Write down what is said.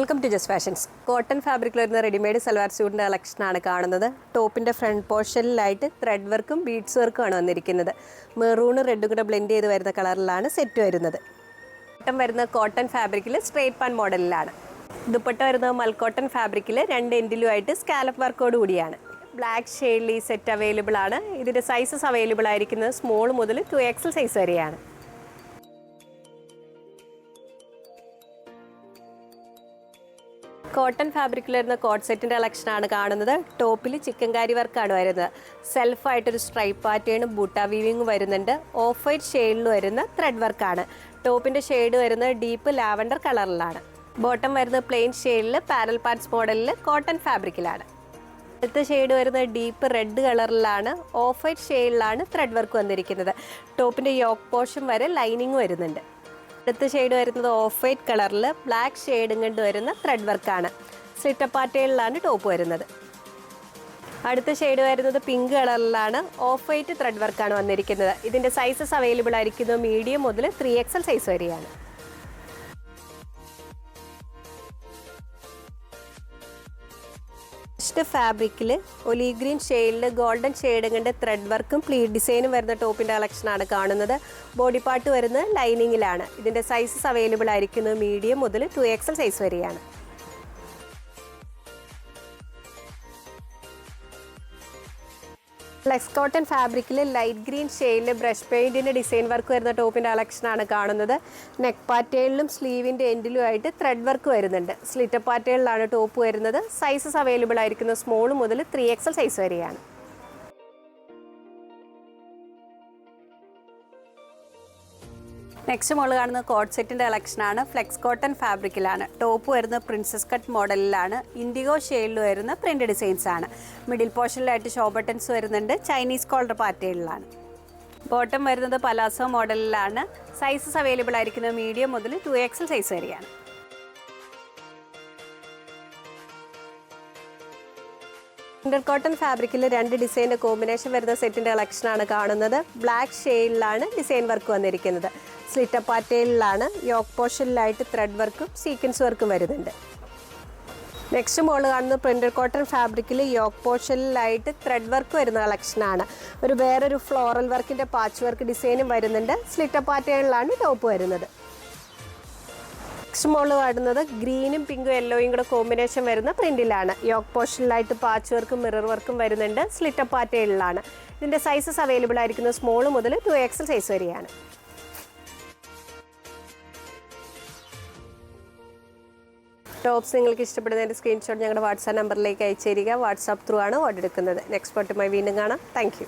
Welcome to Just Fashions. Cotton ഫാബ്രിക്കിൽ വരുന്ന readymade salwar സ്യൂട്ടിൻ്റെ കളക്ഷനാണ് കാണുന്നത്. ടോപ്പിൻ്റെ ഫ്രണ്ട് പോർഷനിലായിട്ട് ത്രെഡ് വർക്കും ബീഡ്സ് വർക്കുമാണ് വന്നിരിക്കുന്നത്. മെറൂൺ റെഡും കൂടെ ബ്ലെൻഡ് ചെയ്ത് വരുന്ന കളറിലാണ് സെറ്റ് വരുന്നത്. ബട്ടൺ വരുന്ന കോട്ടൺ ഫാബ്രിക്കിൽ സ്ട്രേറ്റ് പാൻ മോഡലിലാണ്. ദുപ്പട്ട വരുന്നത് മൽക്കോട്ടൺ ഫാബ്രിക്കിൽ 2 എൻഡിലുമായിട്ട് സ്കാലപ്പ് വർക്കോട് കൂടിയാണ്. ബ്ലാക്ക് ഷെയ്ഡിൽ ഈ സെറ്റ് അവൈലബിൾ ആണ്. ഇതിൻ്റെ സൈസസ് അവൈലബിൾ ആയിരിക്കുന്നത് സ്മോൾ മുതൽ 2XL സൈസ് വരെയാണ്. കോട്ടൺ ഫാബ്രിക്കിൽ വരുന്ന കോട്ട് സെറ്റിൻ്റെ കളക്ഷനാണ് കാണുന്നത്. ടോപ്പിൽ ചിക്കൻ കാരി വർക്കാണ് വരുന്നത്. സെൽഫായിട്ടൊരു സ്ട്രൈപ്പ് പാറ്റേണും ബൂട്ട വീവിങ് വരുന്നുണ്ട്. ഓഫ് വൈറ്റ് ഷെയ്ഡിൽ വരുന്ന ത്രെഡ് വർക്കാണ്. ടോപ്പിൻ്റെ ഷെയ്ഡ് വരുന്നത് ഡീപ്പ് ലാവൻഡർ കളറിലാണ്. ബോട്ടം വരുന്നത് പ്ലെയിൻ ഷെയ്ഡിൽ പാരൽ പാൻസ് മോഡലിൽ കോട്ടൺ ഫാബ്രിക്കിലാണ്. അടുത്ത ഷെയ്ഡ് വരുന്നത് ഡീപ്പ് റെഡ് കളറിലാണ്. ഓഫ് വൈറ്റ് ഷെയ്ഡിലാണ് ത്രെഡ് വർക്ക് വന്നിരിക്കുന്നത്. ടോപ്പിൻ്റെ യോക്ക് പോർഷൻ വരെ ലൈനിങ് വരുന്നുണ്ട്. അടുത്ത ഷെയ്ഡ് വരുന്നത് ഓഫ് വൈറ്റ് കളറിൽ ബ്ലാക്ക് ഷെയ്ഡും കൊണ്ട് വരുന്ന ത്രെഡ് വർക്കാണ്. സ്ലിറ്റ് പാറ്റേണിലാണ് ടോപ്പ് വരുന്നത്. അടുത്ത ഷെയ്ഡ് വരുന്നത് പിങ്ക് കളറിലാണ്. ഓഫ് വൈറ്റ് ത്രെഡ് വർക്കാണ് വന്നിരിക്കുന്നത്. ഇതിൻ്റെ സൈസസ് അവൈലബിൾ ആയിരിക്കുന്നത് മീഡിയം മുതൽ 3XL സൈസ് വരെയാണ്. ഫാബ്രിക്കിൽ ഒലീവ് ഗ്രീൻ ഷെയ്ഡിൽ ഗോൾഡൻ ഷെയ്ഡും കൊണ്ട് ത്രെഡ് വർക്കും പ്ലീറ്റ് ഡിസൈനും വരുന്ന ടോപ്പിൻ്റെ കളക്ഷനാണ് കാണുന്നത്. ബോഡി പാർട്ട് വരുന്നത് ലൈനിങ്ങിലാണ്. ഇതിൻ്റെ സൈസസ് അവൈലബിൾ ആയിരിക്കുന്നത് മീഡിയം മുതൽ 2XL സൈസ് വരെയാണ്. ഫ്ലെക്സ് കോട്ടൺ ഫാബ്രിക്കിൽ ലൈറ്റ് ഗ്രീൻ ഷെയ്ഡിൽ ബ്രഷ് പെയിൻറ്റിൻ്റെ ഡിസൈൻ വർക്ക് വരുന്ന ടോപ്പിൻ്റെ കളക്ഷനാണ് കാണുന്നത്. നെക്ക് പാറ്റേണിലും സ്ലീവിൻ്റെ എൻഡിലുമായിട്ട് ത്രെഡ് വർക്ക് വരുന്നുണ്ട്. സ്ലിറ്റ് പാറ്റേണിലാണ് ടോപ്പ് വരുന്നത്. സൈസസ് അവൈലബിൾ ആയിരിക്കുന്നത് സ്മോൾ മുതൽ 3XL സൈസ് വരെയാണ്. നെക്സ്റ്റ് മോള് കാണുന്നത് കോട്ട് സെറ്റിൻ്റെ കളക്ഷനാണ്. ഫ്ലെക്സ് കോട്ടൺ ഫാബ്രിക്കിലാണ്. ടോപ്പ് വരുന്നത് പ്രിൻസസ് കട്ട് മോഡലിലാണ്. ഇൻഡിഗോ ഷെയ്ഡിൽ വരുന്ന പ്രിൻ്റ് ഡിസൈൻസ് ആണ്. മിഡിൽ പോർഷനിലായിട്ട് ഷോ ബട്ടൺസ് വരുന്നുണ്ട്. ചൈനീസ് കോളർ പാറ്റേണിലാണ്. ബോട്ടം വരുന്നത് പലാസോ മോഡലിലാണ്. സൈസസ് അവൈലബിൾ ആയിരിക്കുന്നത് മീഡിയം മുതൽ 2XL സൈസ് വരെയാണ്. ഇന്റർ കോട്ടൺ ഫാബ്രിക്കിൽ 2 ഡിസൈൻ്റെ കോമ്പിനേഷൻ വരുന്ന സെറ്റിൻ്റെ കളക്ഷനാണ് കാണുന്നത്. ബ്ലാക്ക് ഷെയ്ഡിലാണ് ഡിസൈൻ വർക്ക് വന്നിരിക്കുന്നത്. സ്ലിറ്റ് പാറ്റേണിലാണ്. യോക്ക് പോർഷനിലായിട്ട് ത്രെഡ് വർക്കും സീക്വൻസ് വർക്കും വരുന്നുണ്ട്. നെക്സ്റ്റ് മോള് കാണുന്നത് പ്രിൻ്റഡ് കോട്ടൺ ഫാബ്രിക്കിൽ യോക്ക് പോർഷനിലായിട്ട് ത്രെഡ് വർക്ക് വരുന്ന കളക്ഷനാണ്. വേറൊരു ഫ്ലോറൽ വർക്കിൻ്റെ പാച്ച് വർക്ക് ഡിസൈനും വരുന്നുണ്ട്. സ്ലിറ്റ് പാറ്റേണിലാണ് ടോപ്പ് വരുന്നത്. നെക്സ്റ്റ് മോള് കാണുന്നത് ഗ്രീനും പിങ്കും യെല്ലോയും കൂടെ കോമ്പിനേഷൻ വരുന്ന പ്രിന്റിലാണ്. യോക്ക് പോർഷനിലായിട്ട് പാച്ച് വർക്കും മിറർ വർക്കും വരുന്നുണ്ട്. സ്ലിറ്റ് പാറ്റേണിലാണ്. ഇതിൻ്റെ സൈസസ് അവൈലബിൾ ആയിരിക്കുന്നത് സ്മോൾ മുതൽ 2XL സൈസ് വരെയാണ്. ടോപ്സ് നിങ്ങൾക്ക് ഇഷ്ടപ്പെടുന്നതിൻ്റെ സ്ക്രീൻഷോട്ട് ഞങ്ങളുടെ വാട്സാപ്പ് നമ്പറിലേക്ക് അയച്ചു തരിക. വാട്സാപ്പ് ത്രൂ ആണ് ഓർഡർ എടുക്കുന്നത്. നെക്സ്റ്റ് പാർട്ടുമായി വീണ്ടും കാണാം. Thank you.